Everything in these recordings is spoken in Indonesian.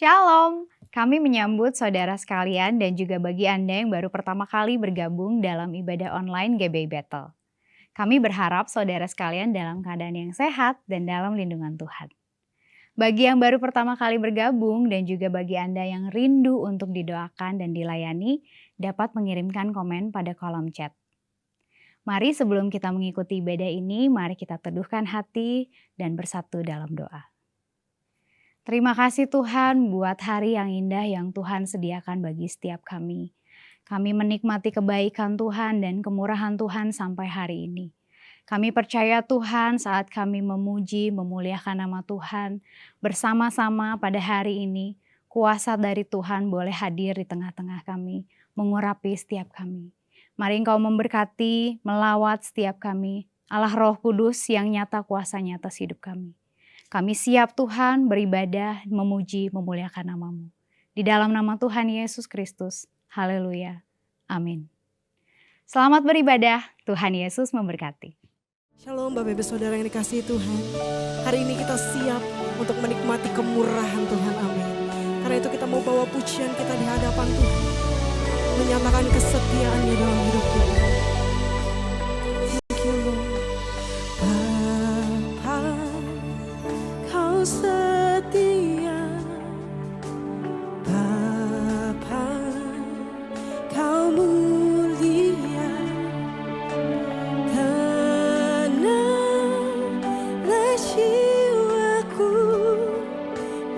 Shalom, kami menyambut saudara sekalian dan juga bagi Anda yang baru pertama kali bergabung dalam ibadah online GBI Battle. Kami berharap saudara sekalian dalam keadaan yang sehat dan dalam lindungan Tuhan. Bagi yang baru pertama kali bergabung dan juga bagi Anda yang rindu untuk didoakan dan dilayani, dapat mengirimkan komen pada kolom chat. Mari sebelum kita mengikuti ibadah ini, mari kita teduhkan hati dan bersatu dalam doa. Terima kasih Tuhan buat hari yang indah yang Tuhan sediakan bagi setiap kami. Kami menikmati kebaikan Tuhan dan kemurahan Tuhan sampai hari ini. Kami percaya Tuhan saat kami memuji, memuliakan nama Tuhan bersama-sama pada hari ini, kuasa dari Tuhan boleh hadir di tengah-tengah kami, mengurapi setiap kami. Mari Engkau memberkati, melawat setiap kami, Allah Roh Kudus yang nyata kuasanya atas hidup kami. Kami siap Tuhan beribadah, memuji, memuliakan nama-Mu. Di dalam nama Tuhan Yesus Kristus. Haleluya. Amin. Selamat beribadah, Tuhan Yesus memberkati. Shalom Bapak Ibu Saudara yang dikasihi Tuhan. Hari ini kita siap untuk menikmati kemurahan Tuhan. Amin. Karena itu kita mau bawa pujian kita di hadapan Tuhan. Menyatakan kesetiaan-Nya dalam hidup kita. Thank you Lord. Setia Bapa, Kau mulia, tenanglah jiwaku,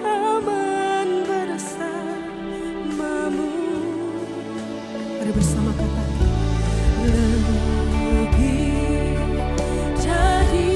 aman bersamamu. Mari bersama katakan lebih dari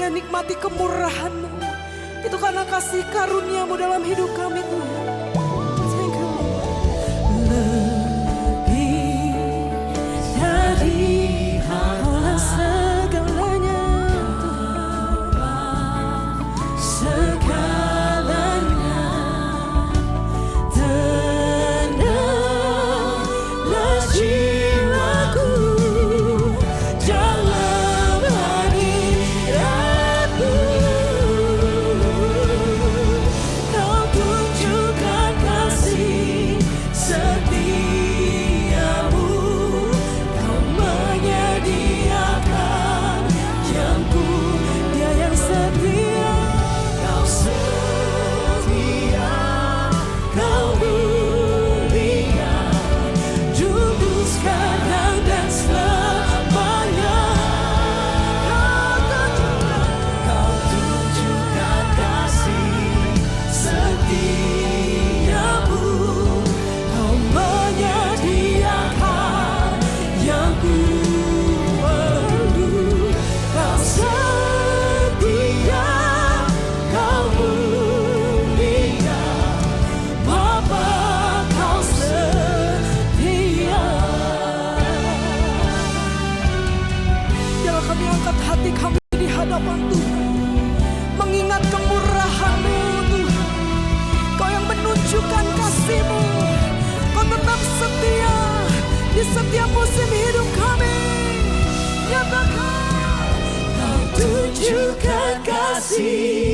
nikmati kemurahan-Mu. Itu karena kasih karunia-Mu dalam hidup kami Tuhan. Thank you Lord. Lebih dari hal segalanya, segalanya, tenanglah jiwaku dalam hadirat-Mu. Kau tunjukkan kasih setiamu, Kau menyediakan yang Dia yang setia, Kau setia, Kau mulia, dulu sekarang dan selamanya. Kau tunjukkan kasih setiamu, Kau menyediakan yang ku perlu. Kau setia, Kau mulia, Bapa, Kau setia. Biarlah kami angkat hati kami di hadapan Tuhan, mengingat kemurahan-Mu Tuhan. Kau yang menunjukkan kasih-Mu, Kau tetap setia di setiap musim hidup kami. Nyatakan Kau tunjukkan kasih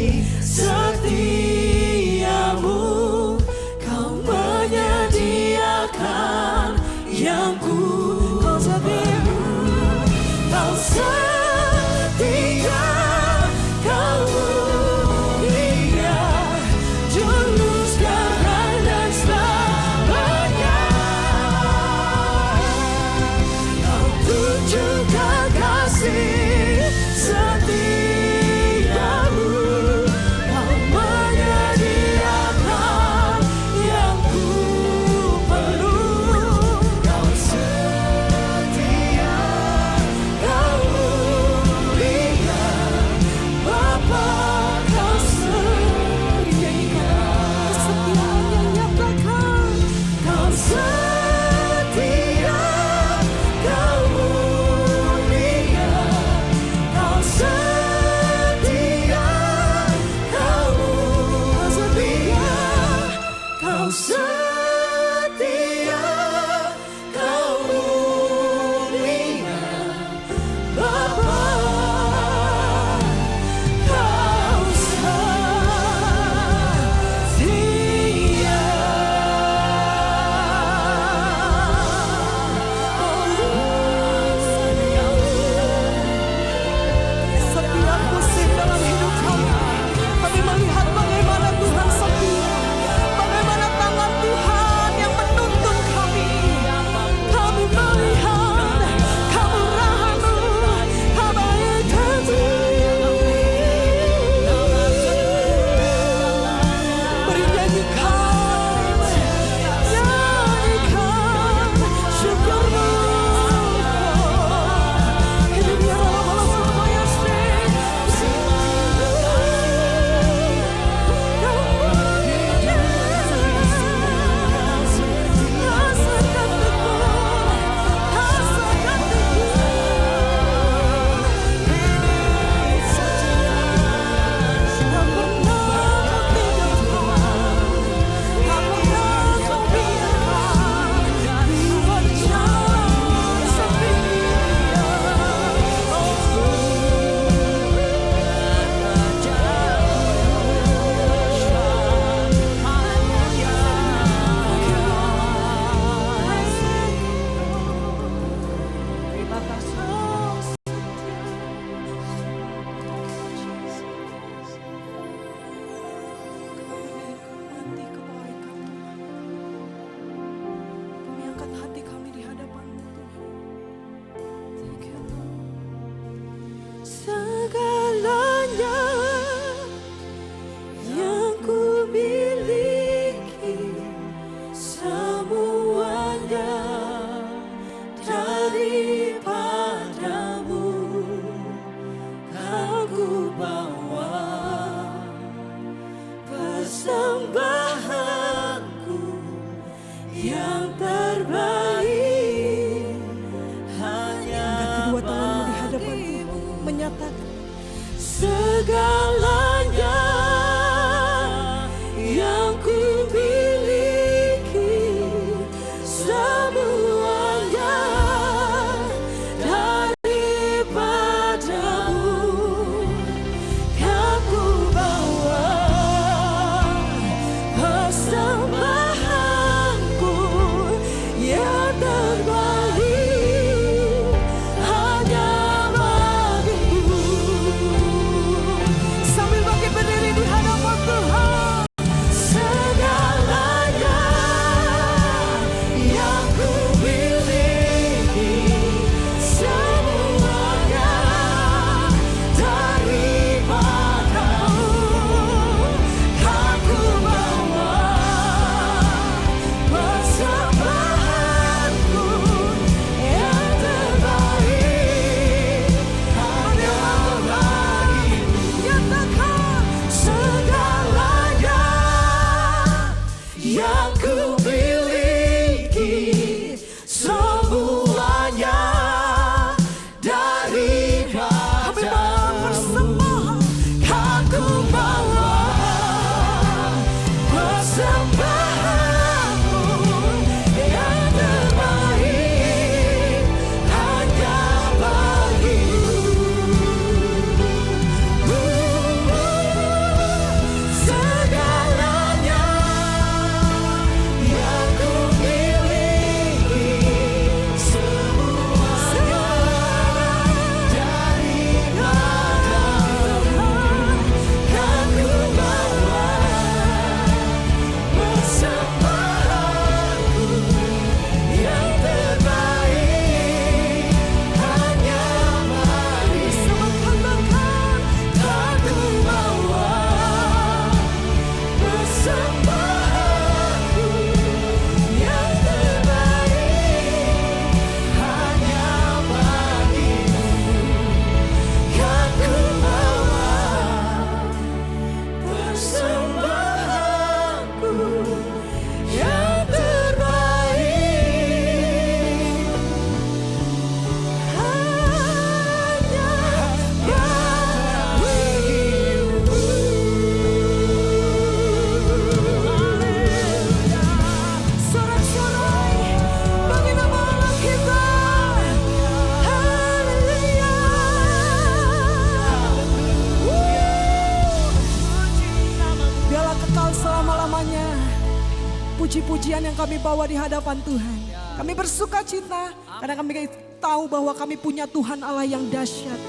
pujian yang kami bawa di hadapan Tuhan. Kami bersuka cita karena kami tahu bahwa kami punya Tuhan Allah yang dahsyat.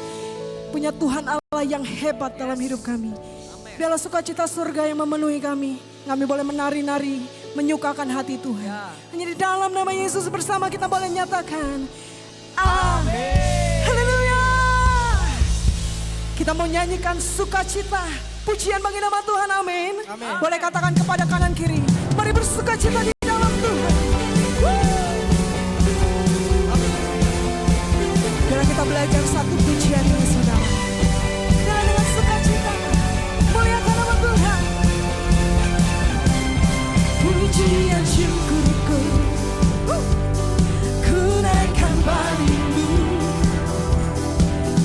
Punya Tuhan Allah yang hebat dalam hidup kami. Biarlah sukacita surga yang memenuhi kami. Kami boleh menari-nari, menyukakan hati Tuhan. Hanya di dalam nama Yesus bersama kita boleh nyatakan, amin. Haleluya. Kita mau nyanyikan sukacita, pujian bagi nama Tuhan, amin. Boleh katakan kepada kanan kiri, mari bersukacita di dalam Tuhan. Biarlah kita belajar satu pujian ini, saudara. Biarlah dengan sukacita muliakan nama Tuhan. Pujian syukurku ku naikkan padamu,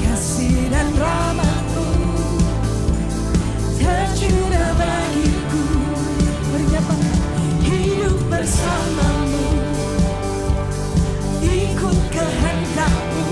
kasih dan rahmat-Mu tercurah bagiku. Menyapa hidup bersama-Mu, ikut kehendak-Mu.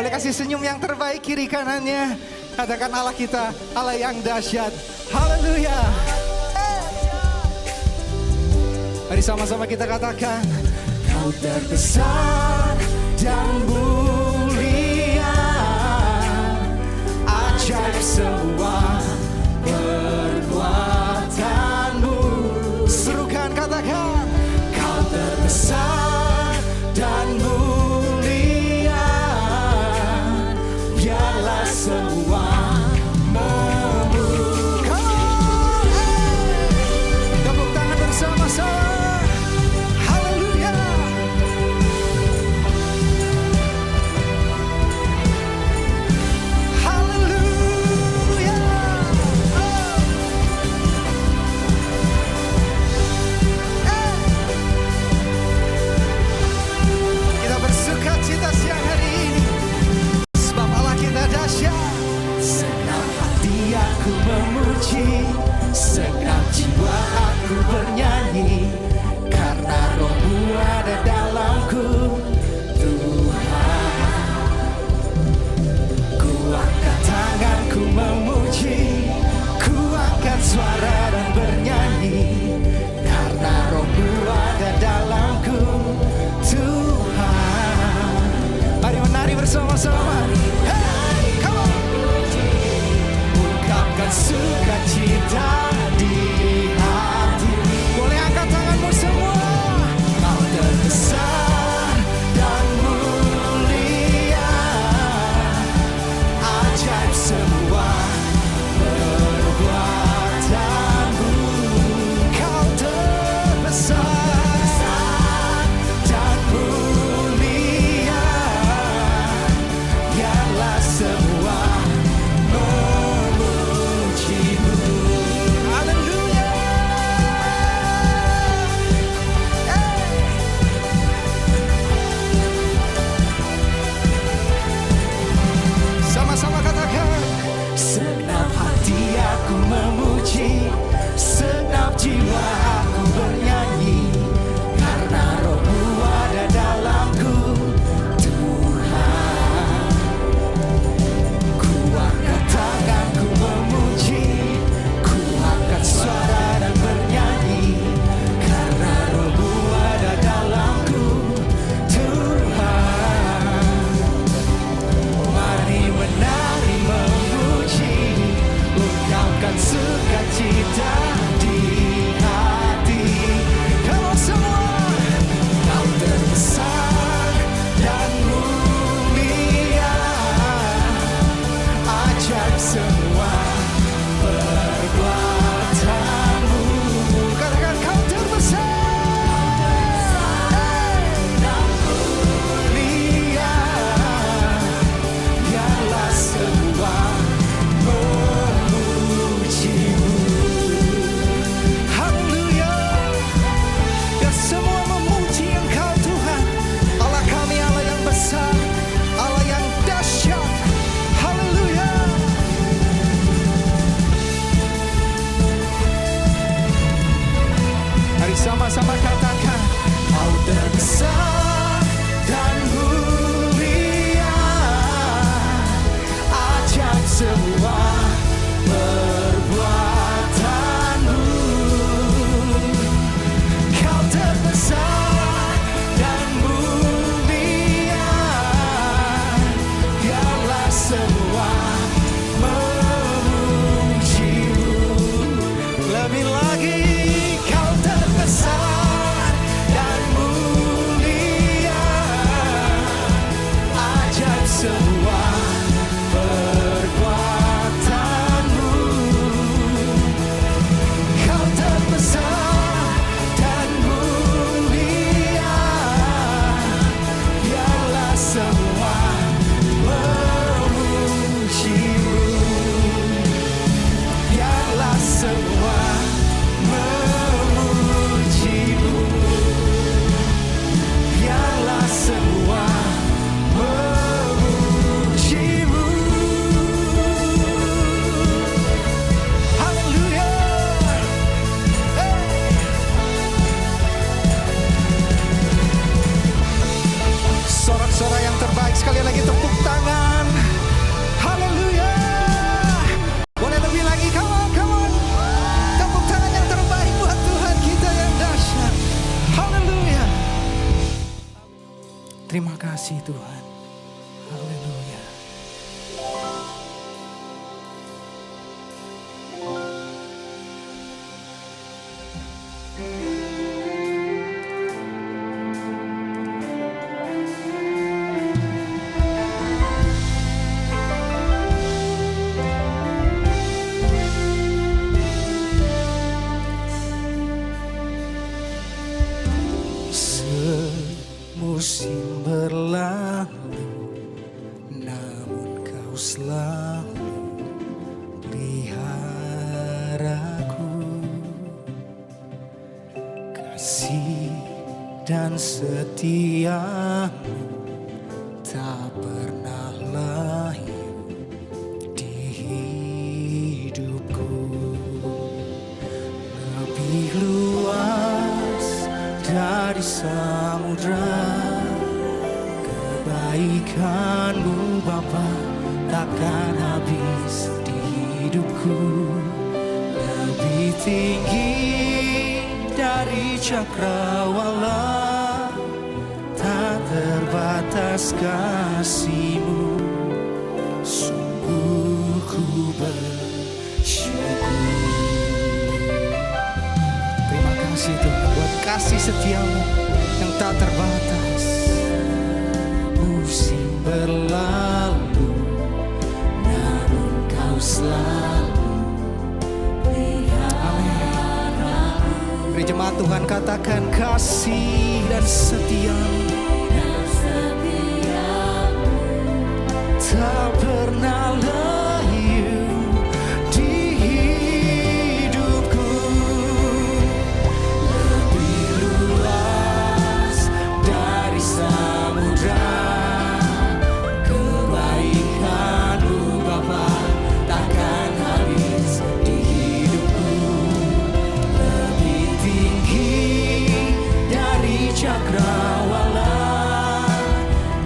Boleh kasih senyum yang terbaik kiri kanannya. Katakan Allah kita, Allah yang dahsyat. Haleluya. Mari sama-sama kita katakan, Kau terbesar dan mulia, ajaib semua perbuatanmu. Serukan, katakan, Kau terbesar dan mulia, biarlah semua memuji. Tepuk tangan bersama-sama. Haleluya. Haleluya. Kita bersuka cita siang hari ini, sebab Allah kita dahsyat. Segenap hati aku memuji, segenap jiwa aku bernyanyi, karena Roh-Mu ada dalamku, Tuhan. Ku angkat tanganku memuji, ku angkat suara dan bernyanyi, karena Roh-Mu ada dalamku, Tuhan. Mari menari bersama-sama. Hey, come on. Ungkapkan sukacita di hati. Boleh angkat tanganmu semua. Kau terbesar dan mulia, ajaib semua perbuatanmu. Kau terbesar dan mulia, biarlah semua memuji-Mu. Haleluya. Sama-sama katakan, segenap hati aku memuji, segenap jiwa aku bernyanyi, karena Roh-Mu ada dalamku, Tuhan. kasih Tuhan. Haleluya. Musim berlalu, namun kau selalu peliharaku. Kasih dan setiamu tak pernah layu di hidupku. Lebih luas dari samudra, kebaikanmu Bapa takkan habis di hidupku. Lebih tinggi dari cakrawala, tak terbatas kasih-Mu. Sungguh ku bersyukur. Terima kasih Tuhan buat kasih setia-Mu yang tak terbatas. Musim berlalu, namun kau selalu peliharaku. Beri jemaat Tuhan katakan kasih dan setia-Mu tak pernah layu di hidupku. Lebih luas dari samudra, kebaikan-Mu Bapa takkan habis di hidupku. Lebih tinggi dari cakrawala,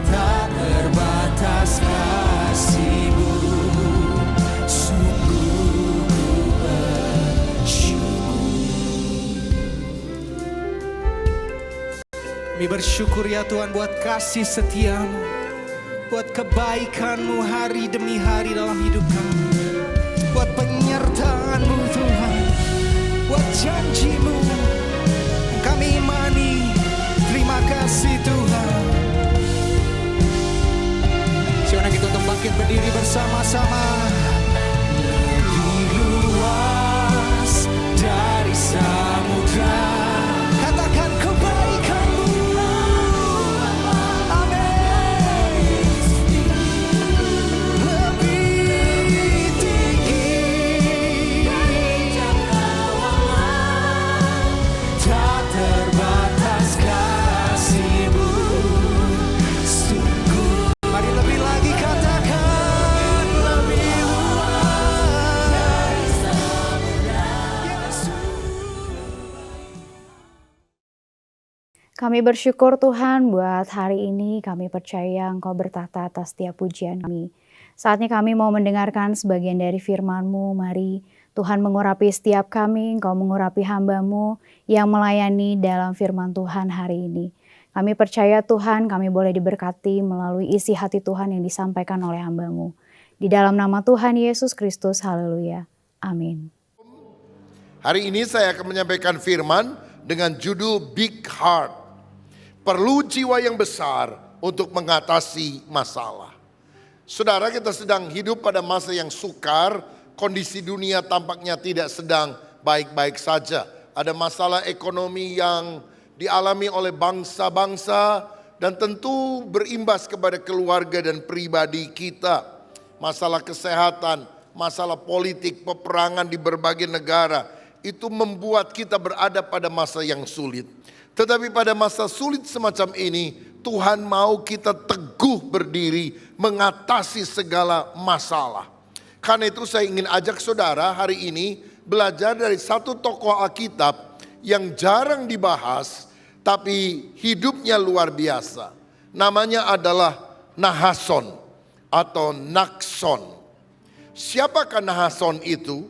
tak terbatas kasih-Mu. Sungguh ku bersyukur. Kami bersyukur ya Tuhan buat kasih setia-Mu, buat kebaikan-Mu hari demi hari dalam hidup kami, buat penyertaan-Mu Tuhan, buat janji-Mu kami imani. Terima kasih Tuhan. Siapa kita untuk bangkit berdiri bersama-sama. Lebih luas dari samudra, katakan kebaikan-Mu. Amin. Lebih tinggi tak terbatas kasih-Mu. Sungguh, mari lebih lagi katakan lebih luas. Yesus. Kami bersyukur Tuhan buat hari ini. Kami percaya Engkau bertata atas setiap pujian kami. Saatnya kami mau mendengarkan sebagian dari firman-Mu. Mari Tuhan mengurapi setiap kami, Engkau mengurapi hamba-Mu yang melayani dalam firman Tuhan hari ini. Kami percaya Tuhan kami boleh diberkati melalui isi hati Tuhan yang disampaikan oleh hamba-Mu. Di dalam nama Tuhan Yesus Kristus, haleluya. Amin. Hari ini saya akan menyampaikan firman dengan judul Big Heart. Perlu jiwa yang besar untuk mengatasi masalah. Saudara, kita sedang hidup pada masa yang sukar, kondisi dunia tampaknya tidak sedang baik-baik saja. Ada masalah ekonomi yang dialami oleh bangsa-bangsa dan tentu berimbas kepada keluarga dan pribadi kita. Masalah kesehatan, masalah politik, peperangan di berbagai negara, itu membuat kita berada pada masa yang sulit. Tetapi pada masa sulit semacam ini, Tuhan mau kita teguh berdiri mengatasi segala masalah. Karena itu saya ingin ajak saudara hari ini belajar dari satu tokoh Alkitab yang jarang dibahas, tapi hidupnya luar biasa. Namanya adalah Nahason atau Nakson. Siapakah Nahason itu?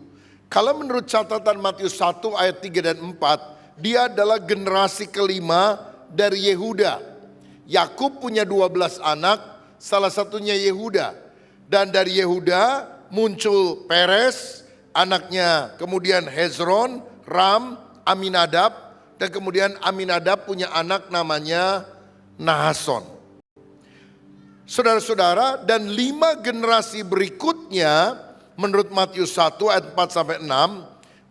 Kalau menurut catatan Matius 1 ayat 3 dan 4, dia adalah generasi kelima dari Yehuda. Yakub punya 12 anak, salah satunya Yehuda. Dan dari Yehuda muncul Peres, anaknya, kemudian Hezron, Ram, Aminadab, dan kemudian Aminadab punya anak namanya Nahason. Saudara-saudara, dan 5 generasi berikutnya menurut Matius 1 ayat 4-6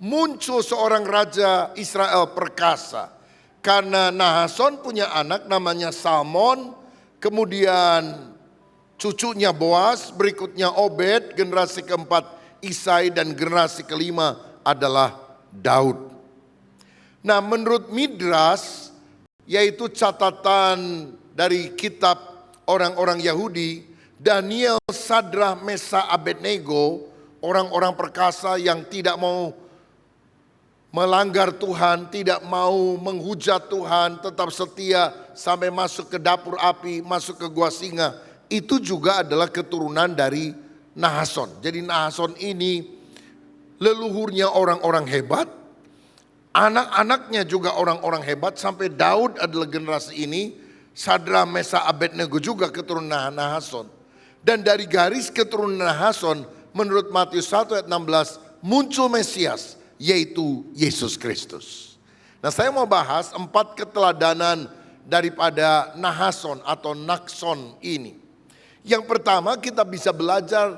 muncul seorang raja Israel perkasa. Karena Nahason punya anak namanya Salmon, kemudian cucunya Boas, berikutnya Obed, generasi keempat Isai, dan generasi kelima adalah Daud. Nah, menurut Midras, yaitu catatan dari kitab orang-orang Yahudi, Daniel, Sadrah, Mesa, Abednego, orang-orang perkasa yang tidak mau melanggar Tuhan, tidak mau menghujat Tuhan, tetap setia sampai masuk ke dapur api, masuk ke gua singa. Itu juga adalah keturunan dari Nahason. Jadi Nahason ini leluhurnya orang-orang hebat, anak-anaknya juga orang-orang hebat, sampai Daud adalah generasi ini. Sadrah, Mesa, Abednego juga keturunan Nahason. Dan dari garis keturunan Nahason, menurut Matius 1 ayat 16, muncul Mesias, yaitu Yesus Kristus. Nah, saya mau bahas 4 keteladanan daripada Nahason atau Nakson ini. Yang pertama, kita bisa belajar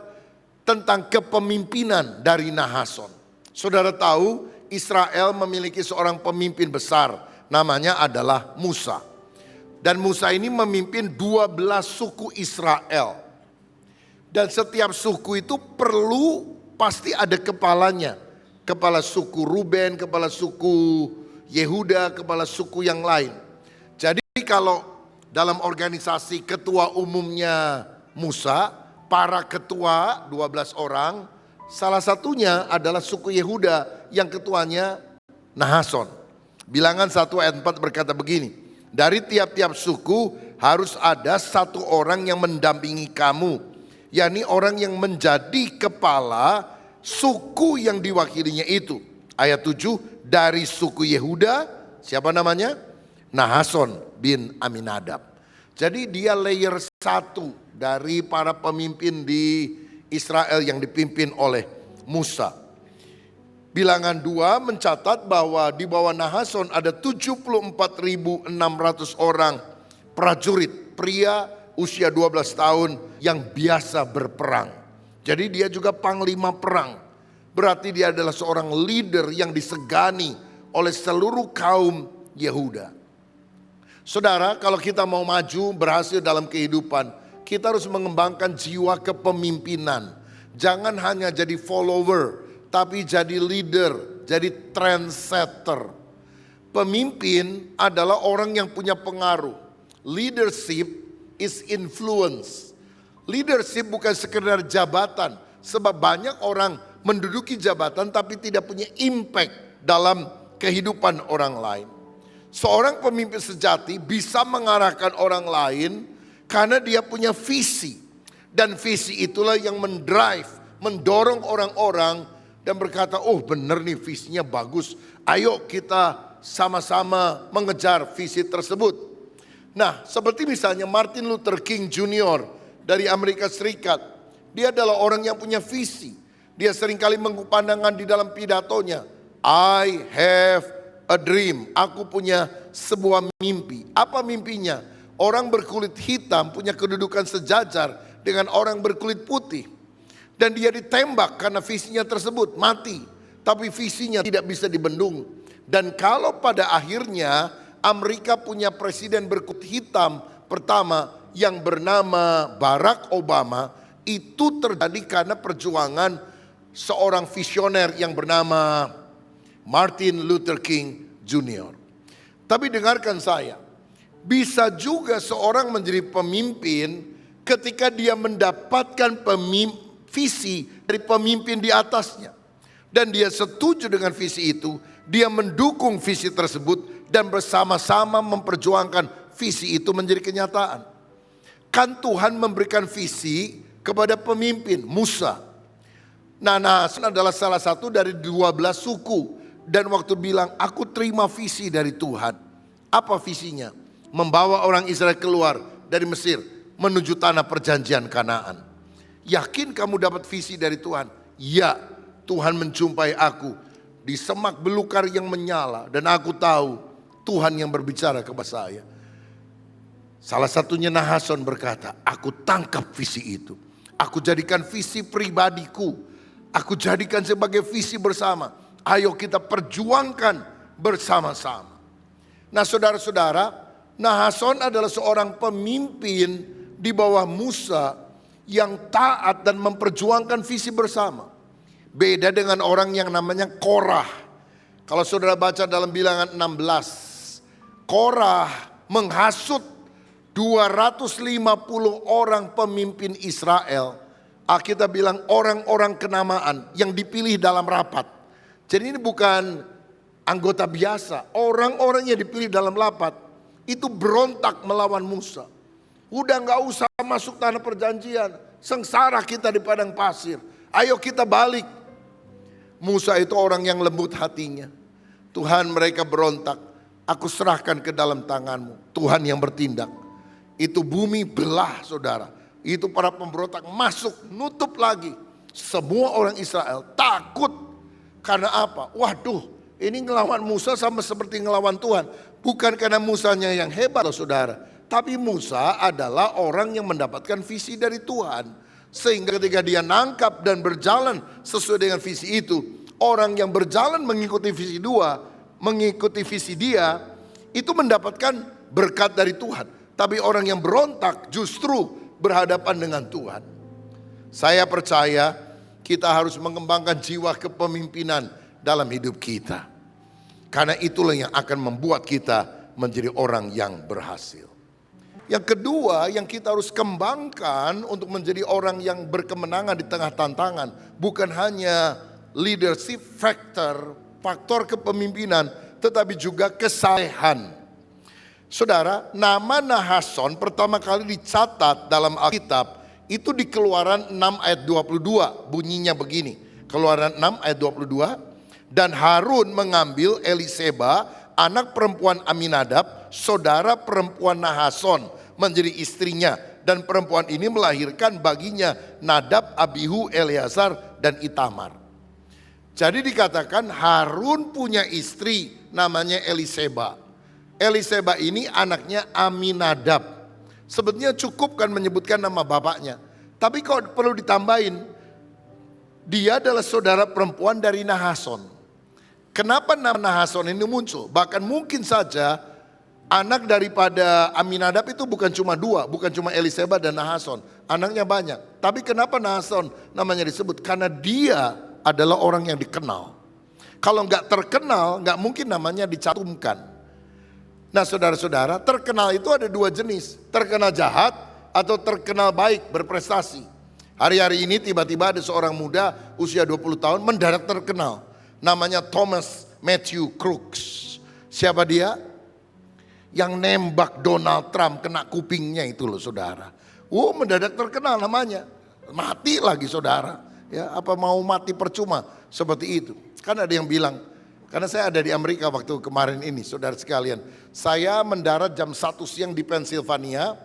tentang kepemimpinan dari Nahason. Saudara tahu, Israel memiliki seorang pemimpin besar, namanya adalah Musa. Dan Musa ini memimpin 12 suku Israel. Dan setiap suku itu perlu pasti ada kepalanya. Kepala suku Ruben, kepala suku Yehuda, kepala suku yang lain. Jadi kalau dalam organisasi ketua umumnya Musa, para ketua 12 orang, salah satunya adalah suku Yehuda yang ketuanya Nahason. Bilangan 1 ayat 4 berkata begini, dari tiap-tiap suku harus ada satu orang yang mendampingi kamu, yakni orang yang menjadi kepala suku yang diwakilinya itu. Ayat 7, dari suku Yehuda, siapa namanya? Nahason bin Aminadab. Jadi dia layer 1 dari para pemimpin di Israel yang dipimpin oleh Musa. Bilangan 2 mencatat bahwa di bawah Nahason ada 74.600 orang prajurit, pria usia 12 tahun yang biasa berperang. Jadi dia juga panglima perang. Berarti dia adalah seorang leader yang disegani oleh seluruh kaum Yehuda. Saudara, kalau kita mau maju berhasil dalam kehidupan, kita harus mengembangkan jiwa kepemimpinan. Jangan hanya jadi follower, tapi jadi leader, jadi trendsetter. Pemimpin adalah orang yang punya pengaruh. Leadership is influence. Leadership bukan sekedar jabatan. Sebab banyak orang menduduki jabatan tapi tidak punya impact dalam kehidupan orang lain. Seorang pemimpin sejati bisa mengarahkan orang lain karena dia punya visi. Dan visi itulah yang mendorong orang-orang dan berkata, oh benar nih visinya bagus. Ayo kita sama-sama mengejar visi tersebut. Nah, seperti misalnya Martin Luther King Jr. dari Amerika Serikat. Dia adalah orang yang punya visi. Dia seringkali mengpandangan di dalam pidatonya, I have a dream. Aku punya sebuah mimpi. Apa mimpinya? Orang berkulit hitam punya kedudukan sejajar dengan orang berkulit putih. Dan dia ditembak karena visinya tersebut, mati. Tapi visinya tidak bisa dibendung. Dan kalau pada akhirnya Amerika punya presiden berkulit hitam pertama yang bernama Barack Obama, itu terjadi karena perjuangan seorang visioner yang bernama Martin Luther King Jr. Tapi dengarkan saya, bisa juga seorang menjadi pemimpin ketika dia mendapatkan visi dari pemimpin di atasnya. Dan dia setuju dengan visi itu, dia mendukung visi tersebut dan bersama-sama memperjuangkan visi itu menjadi kenyataan. Kan Tuhan memberikan visi kepada pemimpin Musa. Nah, Nahason adalah salah satu dari 12 suku. Dan waktu bilang, aku terima visi dari Tuhan. Apa visinya? membawa orang Israel keluar dari Mesir menuju tanah perjanjian Kanaan. Yakin kamu dapat visi dari Tuhan? Ya, Tuhan menjumpai aku di semak belukar yang menyala dan aku tahu Tuhan yang berbicara kepada saya. Salah satunya Nahason berkata, aku tangkap visi itu. Aku jadikan visi pribadiku. Aku jadikan sebagai visi bersama. Ayo kita perjuangkan bersama-sama. Nah saudara-saudara, Nahason adalah seorang pemimpin di bawah Musa yang taat dan memperjuangkan visi bersama. Beda dengan orang yang namanya Korah. Kalau saudara baca dalam Bilangan 16, Korah menghasut 250 orang pemimpin Israel. Alkitab bilang orang-orang kenamaan yang dipilih dalam rapat. Jadi ini bukan anggota biasa, orang-orang yang dipilih dalam rapat itu berontak melawan Musa. Udah gak usah masuk tanah perjanjian, sengsara kita di padang pasir. Ayo kita balik. Musa itu orang yang lembut hatinya. Tuhan, mereka berontak, aku serahkan ke dalam tanganmu. Tuhan yang bertindak. Itu bumi belah saudara. Itu para pemberontak masuk, nutup lagi. Semua orang Israel takut. Karena apa? Waduh, ini ngelawan Musa sama seperti ngelawan Tuhan. Bukan karena Musanya yang hebat loh saudara. Tapi Musa adalah orang yang mendapatkan visi dari Tuhan. Sehingga ketika dia nangkap dan berjalan sesuai dengan visi itu, orang yang berjalan mengikuti visi dia, itu mendapatkan berkat dari Tuhan. Tapi orang yang berontak justru berhadapan dengan Tuhan. Saya percaya kita harus mengembangkan jiwa kepemimpinan dalam hidup kita. Karena itulah yang akan membuat kita menjadi orang yang berhasil. Yang kedua yang kita harus kembangkan untuk menjadi orang yang berkemenangan di tengah tantangan. Bukan hanya leadership factor, faktor kepemimpinan, tetapi juga kesalehan. Saudara, nama Nahason pertama kali dicatat dalam Alkitab itu di Keluaran 6 ayat 22. Bunyinya begini, Keluaran 6 ayat 22. Dan Harun mengambil Eliseba, anak perempuan Aminadab, saudara perempuan Nahason, menjadi istrinya. Dan perempuan ini melahirkan baginya Nadab, Abihu, Eleazar, dan Itamar. Jadi dikatakan Harun punya istri namanya Eliseba. Eliseba ini anaknya Aminadab. Sebetulnya cukup kan menyebutkan nama bapaknya. Tapi kalau perlu ditambahin, dia adalah saudara perempuan dari Nahason. Kenapa nama Nahason ini muncul? Bahkan mungkin saja anak daripada Aminadab itu bukan cuma dua, bukan cuma Eliseba dan Nahason. Anaknya banyak. Tapi kenapa Nahason namanya disebut? Karena dia adalah orang yang dikenal. Kalau nggak terkenal, nggak mungkin namanya dicantumkan. Nah saudara-saudara, terkenal itu ada dua jenis. Terkenal jahat atau terkenal baik, berprestasi. Hari-hari ini tiba-tiba ada seorang muda usia 20 tahun mendadak terkenal. Namanya Thomas Matthew Crooks. Siapa dia? Yang nembak Donald Trump kena kupingnya itu loh saudara. Mendadak terkenal namanya. Mati lagi saudara. Ya, apa mau mati percuma seperti itu. Kan ada yang bilang, karena saya ada di Amerika waktu kemarin ini saudara sekalian. Saya mendarat jam 1 siang di Pennsylvania.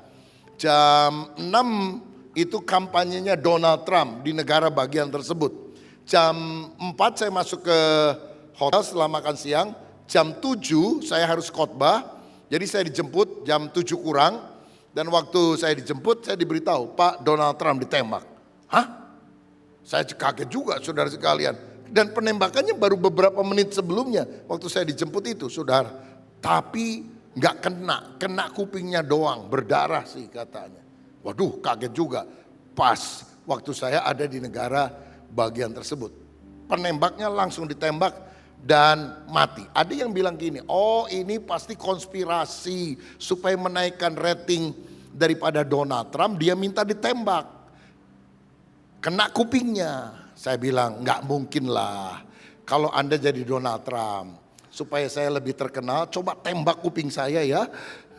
Jam 6 itu kampanyenya Donald Trump di negara bagian tersebut. Jam 4 saya masuk ke hotel setelah makan siang. Jam 7 saya harus khotbah. Jadi saya dijemput jam 7 kurang. Dan waktu saya dijemput saya diberitahu, Pak, Donald Trump ditembak. Hah? Saya kaget juga saudara sekalian. Dan penembakannya baru beberapa menit sebelumnya. Waktu saya dijemput itu saudara. Tapi gak kena kupingnya doang. Berdarah sih katanya. Waduh kaget juga. Pas waktu saya ada di negara bagian tersebut. Penembaknya langsung ditembak dan mati. Ada yang bilang gini, oh ini pasti konspirasi supaya menaikkan rating daripada Donald Trump, dia minta ditembak. Kena kupingnya. Saya bilang nggak mungkin lah. Kalau Anda jadi Donald Trump, supaya saya lebih terkenal, coba tembak kuping saya ya.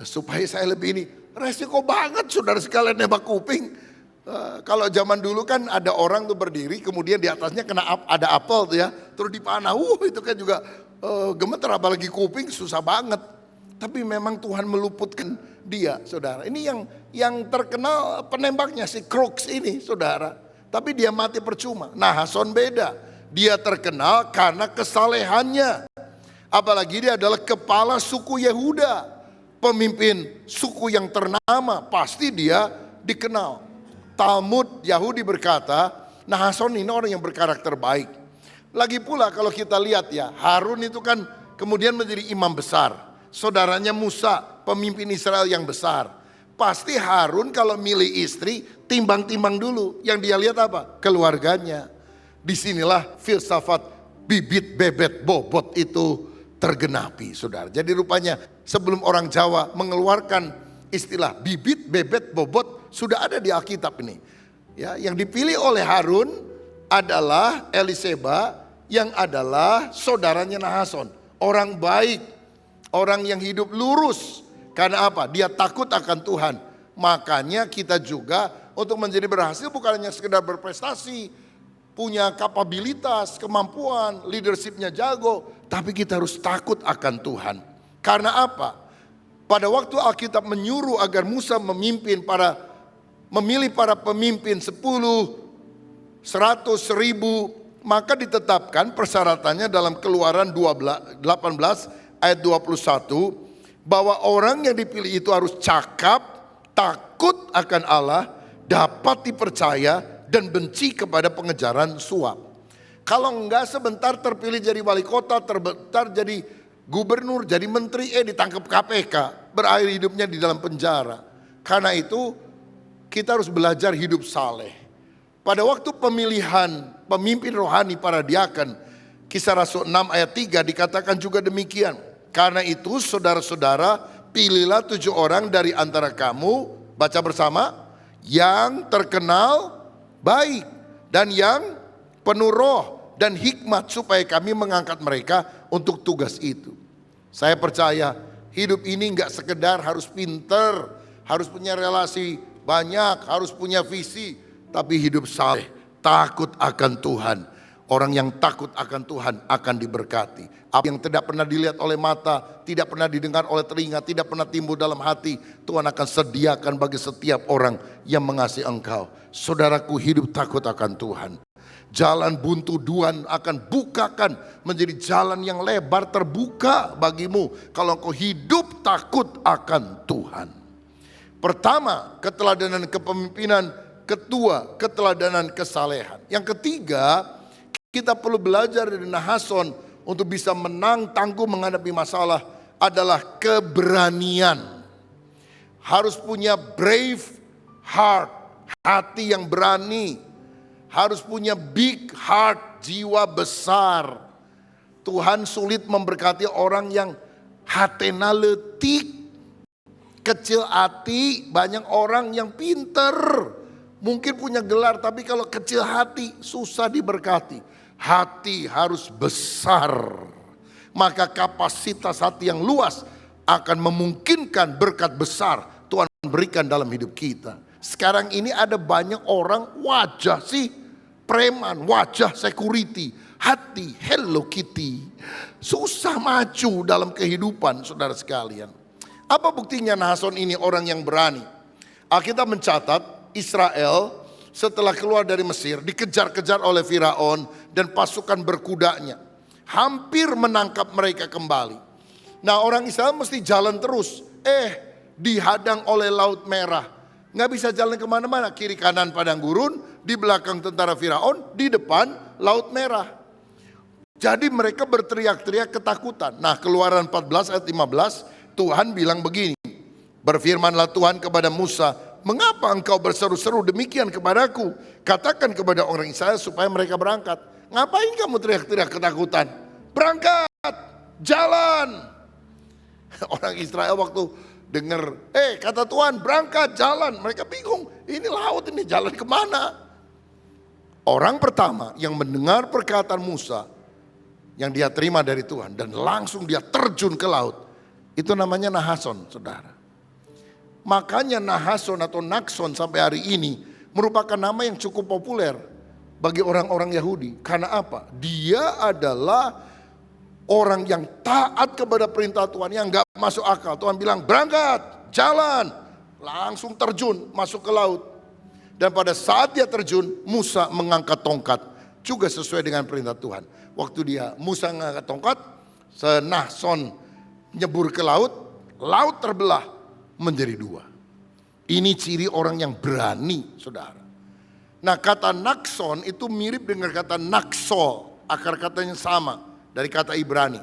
Supaya saya lebih ini. Resiko banget saudara sekalian nembak kuping. Kalau zaman dulu kan ada orang tuh berdiri, kemudian di atasnya ada apel tuh ya, terus dipanah. Itu kan juga gemeter, apalagi kuping susah banget. Tapi memang Tuhan meluputkan dia, saudara. Ini yang terkenal penembaknya si Crooks ini, saudara. Tapi dia mati percuma. Nahason beda. Dia terkenal karena kesalehannya. Apalagi dia adalah kepala suku Yehuda. Pemimpin suku yang ternama, pasti dia dikenal. Talmud Yahudi berkata, Nahason ini orang yang berkarakter baik. Lagi pula kalau kita lihat ya, Harun itu kan kemudian menjadi imam besar. Saudaranya Musa, pemimpin Israel yang besar. Pasti Harun kalau milih istri, timbang-timbang dulu. Yang dia lihat apa? Keluarganya. Disinilah filsafat bibit bebet bobot itu tergenapi, saudara. Jadi rupanya sebelum orang Jawa mengeluarkan istilah bibit bebet bobot, sudah ada di Alkitab ini. Ya, yang dipilih oleh Harun adalah Eliseba yang adalah saudaranya Nahason. Orang baik, orang yang hidup lurus. Karena apa? Dia takut akan Tuhan. Makanya kita juga untuk menjadi berhasil bukan hanya sekedar berprestasi, punya kapabilitas, kemampuan, leadershipnya jago, tapi kita harus takut akan Tuhan. Karena apa? Pada waktu Alkitab menyuruh agar Musa memilih para pemimpin 10, 100, 1000, maka ditetapkan persyaratannya dalam Keluaran 18 ayat 21 bahwa orang yang dipilih itu harus cakap, takut akan Allah, dapat dipercaya dan benci kepada pengejaran suap. Kalau enggak sebentar terpilih jadi wali kota, terbentar jadi gubernur, jadi menteri, ditangkap KPK, berakhir hidupnya di dalam penjara. Karena itu kita harus belajar hidup saleh. Pada waktu pemilihan pemimpin rohani para diaken, Kisah Rasul 6 ayat 3 dikatakan juga demikian. Karena itu saudara-saudara, pilihlah 7 orang dari antara kamu, baca bersama, yang terkenal baik dan yang penuh roh dan hikmat supaya kami mengangkat mereka untuk tugas itu. Saya percaya hidup ini enggak sekedar harus pinter, harus punya relasi banyak, harus punya visi, tapi hidup saleh, takut akan Tuhan. Orang yang takut akan Tuhan akan diberkati. Apa yang tidak pernah dilihat oleh mata, tidak pernah didengar oleh telinga, tidak pernah timbul dalam hati, Tuhan akan sediakan bagi setiap orang yang mengasihi engkau. Saudaraku, hidup takut akan Tuhan. Jalan buntu Tuhan akan bukakan menjadi jalan yang lebar terbuka bagimu kalau engkau hidup takut akan Tuhan. Pertama, keteladanan kepemimpinan. Kedua, keteladanan kesalehan. Yang ketiga, kita perlu belajar dari Nahason untuk bisa menang tangguh menghadapi masalah adalah keberanian. Harus punya brave heart, hati yang berani. Harus punya big heart, jiwa besar. Tuhan sulit memberkati orang yang hatena letik, kecil hati. Banyak orang yang pinter, mungkin punya gelar, tapi kalau kecil hati susah diberkati. Hati harus besar, maka kapasitas hati yang luas akan memungkinkan berkat besar Tuhan berikan dalam hidup kita. Sekarang ini ada banyak orang wajah sih preman, wajah security, hati Hello Kitty. Susah maju dalam kehidupan, saudara sekalian. Apa buktinya Nahason ini orang yang berani? Alkitab mencatat Israel setelah keluar dari Mesir dikejar-kejar oleh Firaun dan pasukan berkudanya. Hampir menangkap mereka kembali. Nah, orang Israel mesti jalan terus. Dihadang oleh Laut Merah. Nggak bisa jalan kemana-mana. Kiri kanan padang gurun, di belakang tentara Firaun, di depan Laut Merah. Jadi mereka berteriak-teriak ketakutan. Nah, Keluaran 14 ayat 15, Tuhan bilang begini. Berfirmanlah Tuhan kepada Musa, mengapa engkau berseru-seru demikian kepadaku? Katakan kepada orang Israel supaya mereka berangkat. Ngapain kamu teriak-teriak ketakutan? Berangkat, jalan. Orang Israel waktu dengar, kata Tuhan berangkat, jalan. Mereka bingung, ini laut ini jalan kemana? Orang pertama yang mendengar perkataan Musa, yang dia terima dari Tuhan dan langsung dia terjun ke laut, itu namanya Nahason, saudara. Makanya Nahason atau Nakson sampai hari ini merupakan nama yang cukup populer bagi orang-orang Yahudi. Karena apa? Dia adalah orang yang taat kepada perintah Tuhan, yang gak masuk akal. Tuhan bilang berangkat, jalan, langsung terjun masuk ke laut. Dan pada saat dia terjun, Musa mengangkat tongkat, juga sesuai dengan perintah Tuhan. Waktu Musa mengangkat tongkat, Nahson nyebur ke laut, laut terbelah menjadi dua. Ini ciri orang yang berani, saudara. Nah, kata Nakson itu mirip dengan kata Naksol, akar katanya sama dari kata Ibrani.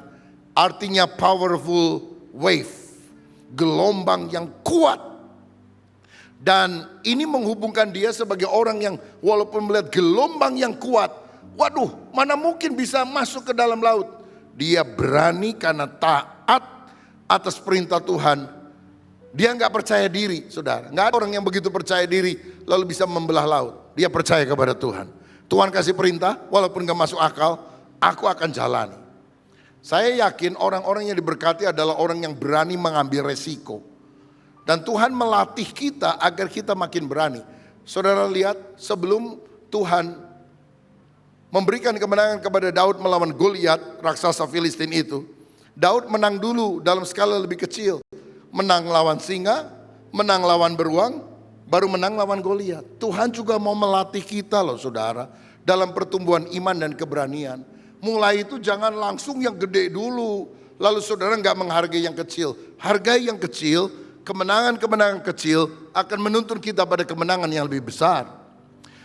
Artinya powerful wave, gelombang yang kuat. Dan ini menghubungkan dia sebagai orang yang walaupun melihat gelombang yang kuat, waduh, mana mungkin bisa masuk ke dalam laut. Dia berani karena taat atas perintah Tuhan. Dia nggak percaya diri, saudara. Nggak ada orang yang begitu percaya diri lalu bisa membelah laut. Dia percaya kepada Tuhan. Tuhan kasih perintah, walaupun nggak masuk akal, aku akan jalani. Saya yakin orang-orang yang diberkati adalah orang yang berani mengambil resiko. Dan Tuhan melatih kita agar kita makin berani. Saudara lihat, sebelum Tuhan memberikan kemenangan kepada Daud melawan Goliat, raksasa Filistin itu, Daud menang dulu dalam skala lebih kecil. Menang lawan singa, menang lawan beruang, baru menang lawan Goliat. Tuhan juga mau melatih kita loh, saudara, dalam pertumbuhan iman dan keberanian. Mulai itu jangan langsung yang gede dulu, lalu saudara nggak menghargai yang kecil. Hargai yang kecil, kemenangan-kemenangan kecil akan menuntun kita pada kemenangan yang lebih besar.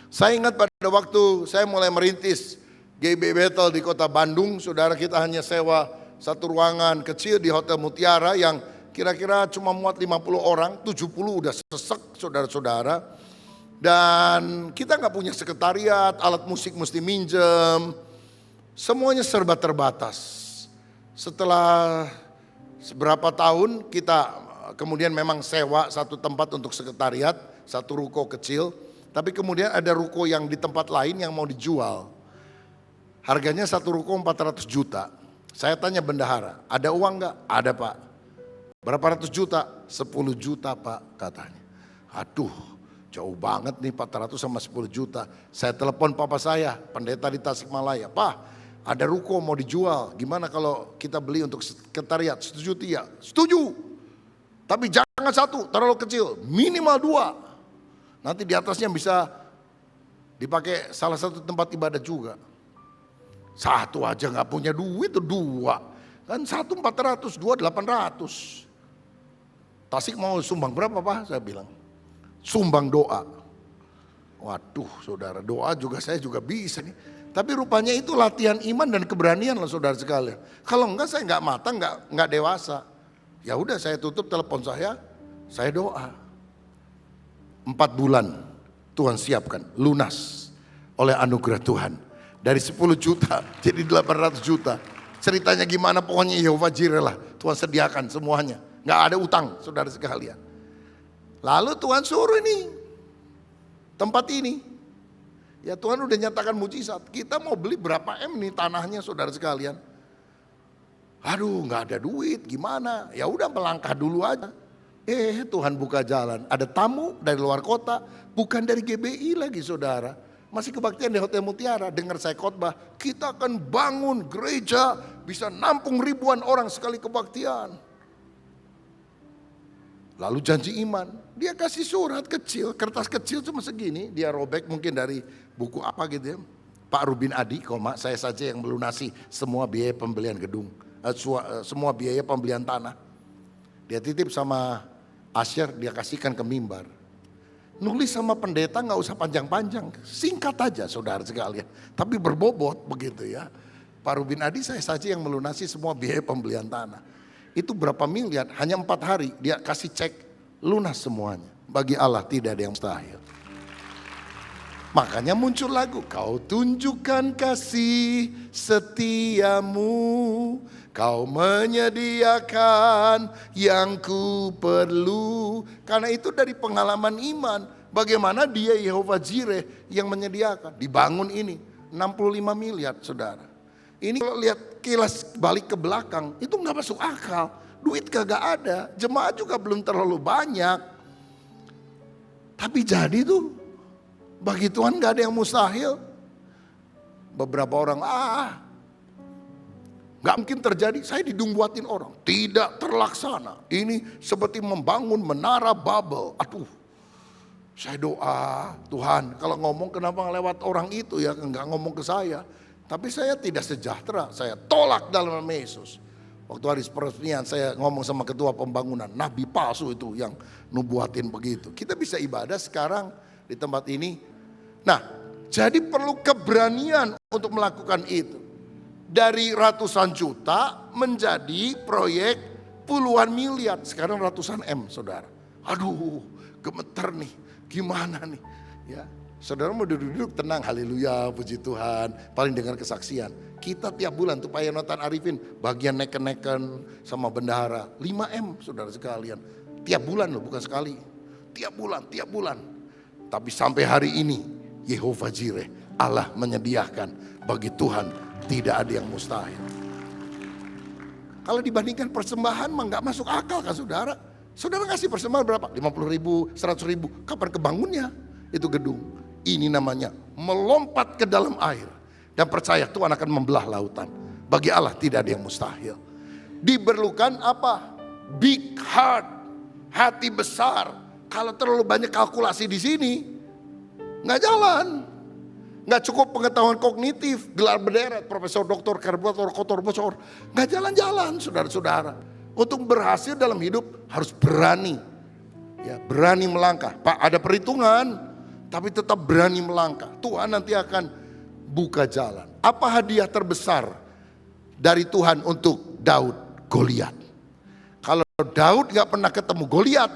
Saya ingat pada waktu saya mulai merintis GB Battle di kota Bandung, saudara, kita hanya sewa satu ruangan kecil di Hotel Mutiara yang kira-kira cuma muat 50 orang, 70 udah sesek, saudara-saudara. Dan kita nggak punya sekretariat, alat musik mesti minjem, semuanya serba terbatas. Setelah seberapa tahun kita kemudian memang sewa satu tempat untuk sekretariat, satu ruko kecil. Tapi kemudian ada ruko yang di tempat lain yang mau dijual. Harganya satu ruko 400 juta. Saya tanya bendahara, ada uang nggak? Ada, Pak. Berapa ratus juta? 10 juta, Pak, katanya. Aduh, jauh banget nih 400 sama 10 juta. Saya telepon papa saya, pendeta di Tasikmalaya. Pak, ada ruko mau dijual. Gimana kalau kita beli untuk sekretariat? Setuju tidak? Setuju. Tapi jangan satu, terlalu kecil. Minimal 2. Nanti di atasnya bisa dipakai salah satu tempat ibadah juga. Satu aja gak punya duit, itu 2. Kan 1 400, 2 800. Tasik mau sumbang berapa, Pak? Saya bilang, sumbang doa. Waduh, saudara, doa juga saya juga bisa nih. Tapi rupanya itu latihan iman dan keberanian loh, saudara sekalian. Kalau enggak saya enggak matang, enggak dewasa. Ya udah, saya tutup telepon saya doa. 4 bulan Tuhan siapkan, lunas oleh anugerah Tuhan. Dari 10 juta jadi 800 juta. Ceritanya gimana, pokoknya Yehova Jireh lah. Tuhan sediakan semuanya. Nggak ada utang, saudara sekalian. Lalu Tuhan suruh ini, tempat ini. Ya Tuhan udah nyatakan mujizat. Kita mau beli berapa M nih tanahnya, saudara sekalian. Aduh, nggak ada duit, gimana? Ya udah, melangkah dulu aja. Tuhan buka jalan. Ada tamu dari luar kota, bukan dari GBI lagi, saudara. Masih kebaktian di Hotel Mutiara. Dengar saya khotbah, kita akan bangun gereja bisa nampung ribuan orang sekali kebaktian. Lalu janji iman, dia kasih surat kecil, kertas kecil cuma segini, dia robek mungkin dari buku apa gitu ya. Pak Rubin Adi, saya saja yang melunasi semua biaya pembelian gedung, semua biaya pembelian tanah. Dia titip sama Asher, dia kasihkan ke mimbar. Nulis sama pendeta nggak usah panjang-panjang, singkat aja, saudara sekalian. Tapi berbobot begitu ya. Pak Rubin Adi, saya saja yang melunasi semua biaya pembelian tanah. Itu berapa miliar, hanya 4 hari dia kasih cek, lunas semuanya. Bagi Allah tidak ada yang mustahil. Makanya muncul lagu, kau tunjukkan kasih setiamu, kau menyediakan yang ku perlu. Karena itu dari pengalaman iman, bagaimana dia Yehova Jireh yang menyediakan. Dibangun ini 65 miliar, saudara. Ini kalau lihat kilas balik ke belakang, itu nggak masuk akal. Duit kagak ada, jemaat juga belum terlalu banyak. Tapi jadi tuh, bagi Tuhan nggak ada yang mustahil. Beberapa orang, Gak mungkin terjadi, saya buatin orang. Tidak terlaksana. Ini seperti membangun menara Babel. Aduh, saya doa, Tuhan kalau ngomong kenapa lewat orang itu ya, nggak ngomong ke saya. Tapi saya tidak sejahtera, saya tolak dalam nama Yesus. Waktu hari peresmian saya ngomong sama ketua pembangunan, nabi palsu itu yang nubuatin begitu. Kita bisa ibadah sekarang di tempat ini. Nah, jadi perlu keberanian untuk melakukan itu. Dari ratusan juta menjadi proyek puluhan miliar, sekarang ratusan M, saudara. Aduh, gemeter nih. Gimana nih? Ya, saudara mau duduk-duduk tenang, haleluya, puji Tuhan. Paling dengar kesaksian. Kita tiap bulan tuh Pak Yonatan Arifin bagian neken-neken sama bendahara 5M, saudara sekalian. Tiap bulan loh, bukan sekali. Tiap bulan. Tapi sampai hari ini Yehova Jireh, Allah menyediakan. Bagi Tuhan tidak ada yang mustahil. Kalau dibandingkan persembahan mah gak masuk akal kan saudara. Saudara ngasih persembahan berapa? 50 ribu, 100 ribu. Kapan kebangunnya itu gedung? Ini namanya melompat ke dalam air. Dan percaya Tuhan akan membelah lautan. Bagi Allah tidak ada yang mustahil. Diperlukan apa? Big heart. Hati besar. Kalau terlalu banyak kalkulasi di sini, nggak jalan. Nggak cukup pengetahuan kognitif, gelar berderet, profesor, doktor, karburator, kotor, bocor. Nggak jalan-jalan saudara-saudara. Untuk berhasil dalam hidup harus berani. Ya, berani melangkah. Pak, ada perhitungan, tapi tetap berani melangkah. Tuhan nanti akan buka jalan. Apa hadiah terbesar dari Tuhan untuk Daud? Goliat. Kalau Daud nggak pernah ketemu Goliat,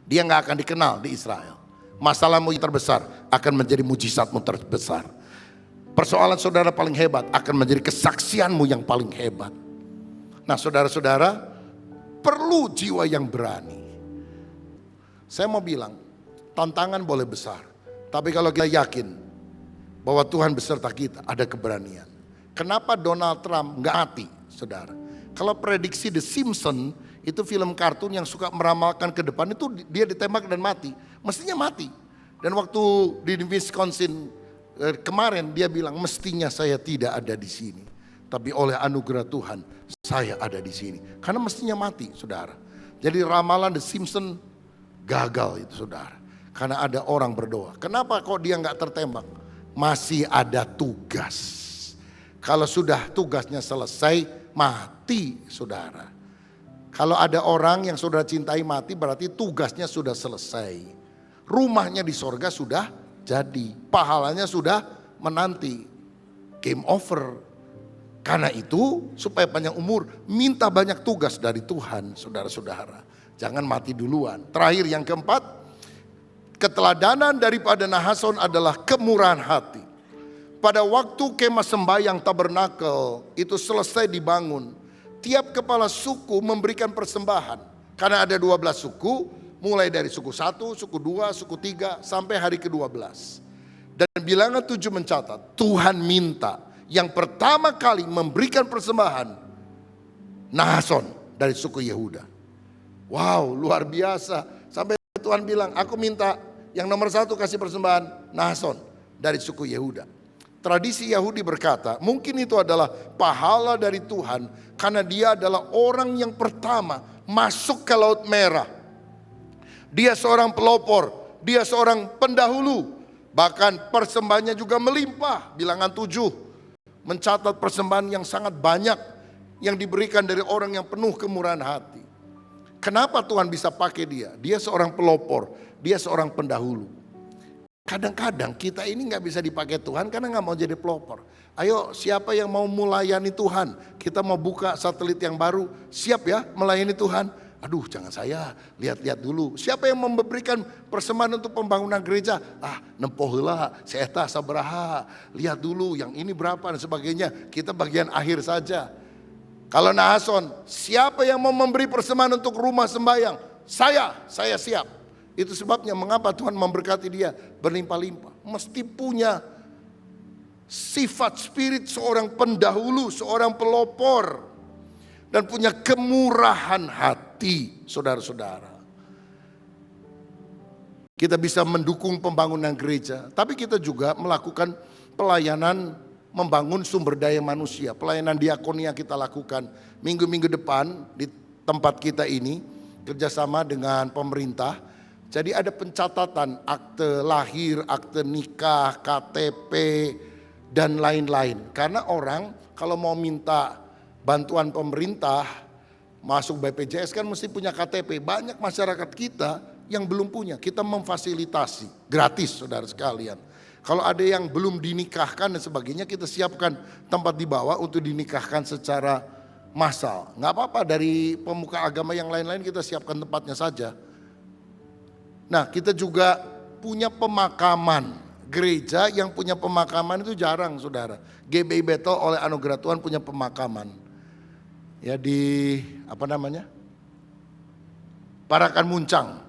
dia nggak akan dikenal di Israel. Masalahmu yang terbesar akan menjadi mujizatmu terbesar. Persoalan saudara paling hebat akan menjadi kesaksianmu yang paling hebat. Nah saudara-saudara, perlu jiwa yang berani. Saya mau bilang, tantangan boleh besar. Tapi kalau kita yakin bahwa Tuhan beserta kita, ada keberanian. Kenapa Donald Trump nggak mati, saudara? Kalau prediksi The Simpsons, itu film kartun yang suka meramalkan ke depan, itu dia ditembak dan mati. Mestinya mati. Dan waktu di Wisconsin kemarin dia bilang, mestinya saya tidak ada di sini. Tapi oleh anugerah Tuhan, saya ada di sini. Karena mestinya mati, saudara. Jadi ramalan The Simpsons gagal itu, saudara. Karena ada orang berdoa. Kenapa kok dia nggak tertembak? Masih ada tugas. Kalau sudah tugasnya selesai, mati, saudara. Kalau ada orang yang saudara cintai mati, berarti tugasnya sudah selesai. Rumahnya di sorga sudah jadi. Pahalanya sudah menanti. Game over. Karena itu supaya panjang umur, minta banyak tugas dari Tuhan, saudara-saudara. Jangan mati duluan. Terakhir yang keempat, keteladanan daripada Nahason adalah kemurahan hati. Pada waktu kemah sembahyang tabernakel itu selesai dibangun, tiap kepala suku memberikan persembahan. Karena ada 12 suku, mulai dari suku 1, suku 2, suku 3, sampai hari ke-12. Dan bilangan 7 mencatat, Tuhan minta yang pertama kali memberikan persembahan, Nahason dari suku Yehuda. Wow, luar biasa. Sampai Tuhan bilang, aku minta yang nomor 1 kasih persembahan, Nahason dari suku Yehuda. Tradisi Yahudi berkata, mungkin itu adalah pahala dari Tuhan karena dia adalah orang yang pertama masuk ke Laut Merah. Dia seorang pelopor, dia seorang pendahulu. Bahkan persembahannya juga melimpah. Bilangan 7 mencatat persembahan yang sangat banyak yang diberikan dari orang yang penuh kemurahan hati. Kenapa Tuhan bisa pakai dia? Dia seorang pelopor, dia seorang pendahulu. Kadang-kadang kita ini gak bisa dipakai Tuhan karena gak mau jadi pelopor. Ayo, siapa yang mau melayani Tuhan? Kita mau buka satelit yang baru, siap ya melayani Tuhan? Aduh, jangan saya, lihat-lihat dulu. Siapa yang memberikan persembahan untuk pembangunan gereja? Nempoh heula, seeta sabaraha. Lihat dulu yang ini berapa dan sebagainya. Kita bagian akhir saja. Kalau Nahason, siapa yang mau memberi persembahan untuk rumah sembahyang? Saya siap. Itu sebabnya mengapa Tuhan memberkati dia berlimpah-limpah. Mesti punya sifat spirit seorang pendahulu, seorang pelopor. Dan punya kemurahan hati, saudara-saudara. Kita bisa mendukung pembangunan gereja, tapi kita juga melakukan pelayanan membangun sumber daya manusia. Pelayanan diakonia kita lakukan minggu-minggu depan di tempat kita ini, kerjasama dengan pemerintah. Jadi ada pencatatan akte lahir, akte nikah, KTP, dan lain-lain. Karena orang kalau mau minta bantuan pemerintah masuk BPJS kan mesti punya KTP. Banyak masyarakat kita yang belum punya. Kita memfasilitasi gratis, saudara sekalian. Kalau ada yang belum dinikahkan dan sebagainya, kita siapkan tempat di bawah untuk dinikahkan secara massal. Nggak apa-apa, dari pemuka agama yang lain-lain kita siapkan tempatnya saja. Nah, kita juga punya pemakaman. Gereja yang punya pemakaman itu jarang, saudara. GBI Bethel oleh anugerah Tuhan punya pemakaman. Ya di Parakan Muncang.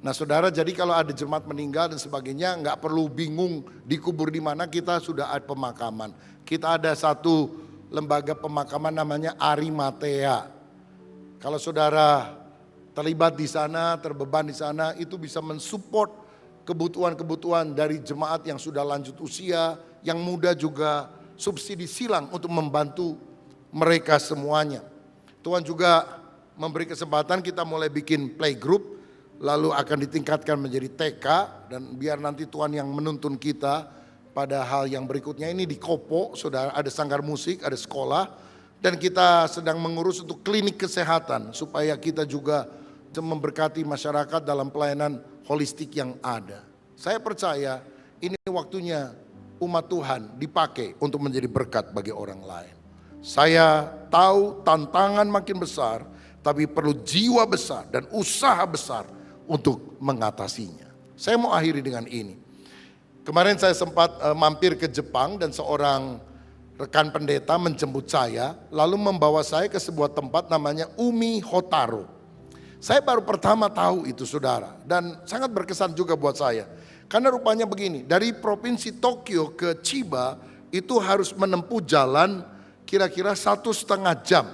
Nah saudara, jadi kalau ada jemaat meninggal dan sebagainya, nggak perlu bingung dikubur di mana, kita sudah ada pemakaman. Kita ada satu lembaga pemakaman namanya Arimatea. Kalau saudara terlibat di sana, terbeban di sana, itu bisa mensupport kebutuhan-kebutuhan dari jemaat yang sudah lanjut usia, yang muda juga subsidi silang untuk membantu mereka semuanya. Tuhan juga memberi kesempatan kita mulai bikin playgroup, lalu akan ditingkatkan menjadi TK, dan biar nanti Tuhan yang menuntun kita pada hal yang berikutnya. Ini di Kopo, saudara, ada sanggar musik, ada sekolah, dan kita sedang mengurus untuk klinik kesehatan supaya kita juga memberkati masyarakat dalam pelayanan holistik yang ada. Saya percaya ini waktunya umat Tuhan dipakai untuk menjadi berkat bagi orang lain. Saya tahu tantangan makin besar, tapi perlu jiwa besar dan usaha besar untuk mengatasinya. Saya mau akhiri dengan ini. Kemarin saya sempat mampir ke Jepang dan seorang rekan pendeta menjemput saya, lalu membawa saya ke sebuah tempat namanya Umi Hotaro. Saya baru pertama tahu itu, saudara, dan sangat berkesan juga buat saya. Karena rupanya begini, dari provinsi Tokyo ke Chiba itu harus menempuh jalan kira-kira 1,5 jam.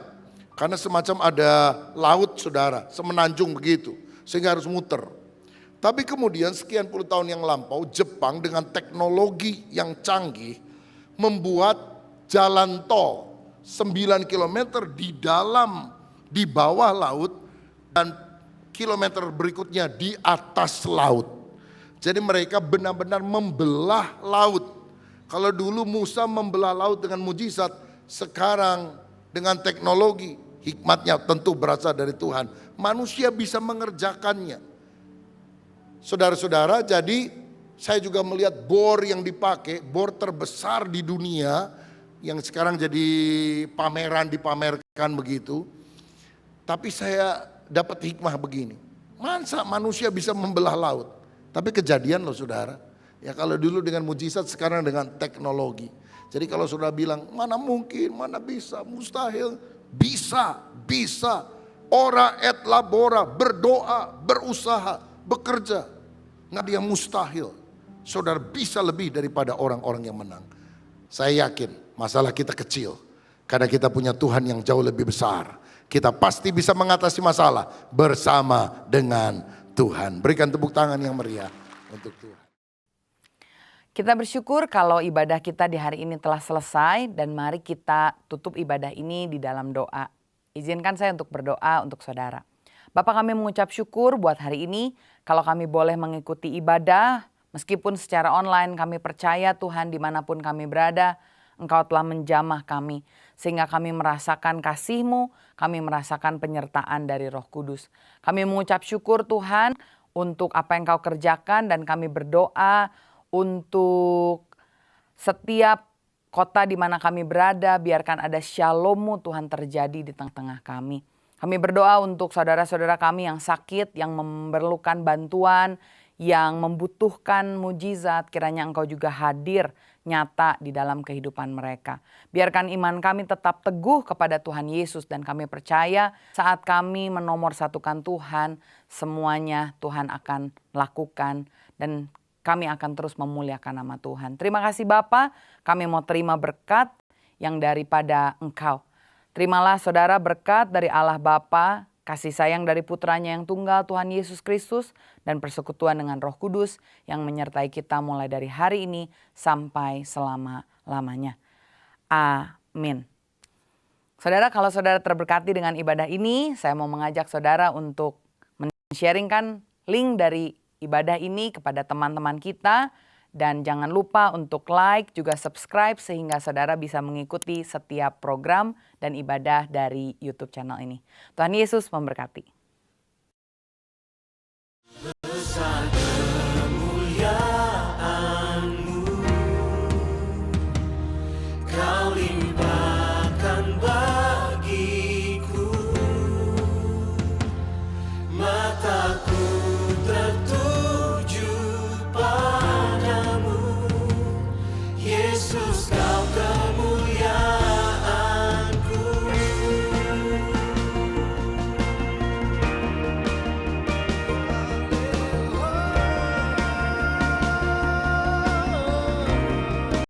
Karena semacam ada laut, saudara, semenanjung begitu, sehingga harus muter. Tapi kemudian sekian puluh tahun yang lampau, Jepang dengan teknologi yang canggih membuat jalan tol 9 km di bawah laut, dan kilometer berikutnya di atas laut. Jadi mereka benar-benar membelah laut. Kalau dulu Musa membelah laut dengan mujizat, sekarang dengan teknologi, hikmatnya tentu berasal dari Tuhan, manusia bisa mengerjakannya. Saudara-saudara, jadi saya juga melihat bor yang dipakai, bor terbesar di dunia, yang sekarang jadi pameran, dipamerkan begitu. Tapi saya dapat hikmah begini, masa manusia bisa membelah laut? Tapi kejadian loh, saudara. Ya kalau dulu dengan mujizat, sekarang dengan teknologi. Jadi kalau saudara bilang, mana mungkin, mana bisa, mustahil. Bisa. Ora et labora, berdoa, berusaha, bekerja. Nggak ada yang mustahil. Saudara bisa lebih daripada orang-orang yang menang. Saya yakin masalah kita kecil, karena kita punya Tuhan yang jauh lebih besar. Kita pasti bisa mengatasi masalah bersama dengan Tuhan. Berikan tepuk tangan yang meriah untuk Tuhan. Kita bersyukur kalau ibadah kita di hari ini telah selesai, dan mari kita tutup ibadah ini di dalam doa. Izinkan saya untuk berdoa untuk saudara. Bapa, kami mengucap syukur buat hari ini, kalau kami boleh mengikuti ibadah, meskipun secara online. Kami percaya Tuhan, dimanapun kami berada, Engkau telah menjamah kami, sehingga kami merasakan kasih-Mu, kami merasakan penyertaan dari Roh Kudus. Kami mengucap syukur Tuhan untuk apa yang Kau kerjakan, dan kami berdoa untuk setiap kota di mana kami berada, biarkan ada shalom-Mu Tuhan terjadi di tengah-tengah kami. Kami berdoa untuk saudara-saudara kami yang sakit, yang memerlukan bantuan, yang membutuhkan mujizat, kiranya Engkau juga hadir nyata di dalam kehidupan mereka. Biarkan iman kami tetap teguh kepada Tuhan Yesus, dan kami percaya saat kami menomorsatukan Tuhan, semuanya Tuhan akan lakukan, dan kami akan terus memuliakan nama Tuhan. Terima kasih Bapa, kami mau terima berkat yang daripada Engkau. Terimalah saudara berkat dari Allah Bapa, kasih sayang dari putranya yang tunggal Tuhan Yesus Kristus, dan persekutuan dengan Roh Kudus yang menyertai kita mulai dari hari ini sampai selama-lamanya. Amin. Saudara, kalau saudara terberkati dengan ibadah ini, saya mau mengajak saudara untuk men-sharingkan link dari ibadah ini kepada teman-teman kita. Dan jangan lupa untuk like, juga subscribe sehingga saudara bisa mengikuti setiap program dan ibadah dari YouTube channel ini. Tuhan Yesus memberkati. Besar kemuliaan-Mu, Kau limpahkan bagiku, mataku tertuju padamu, Yesus.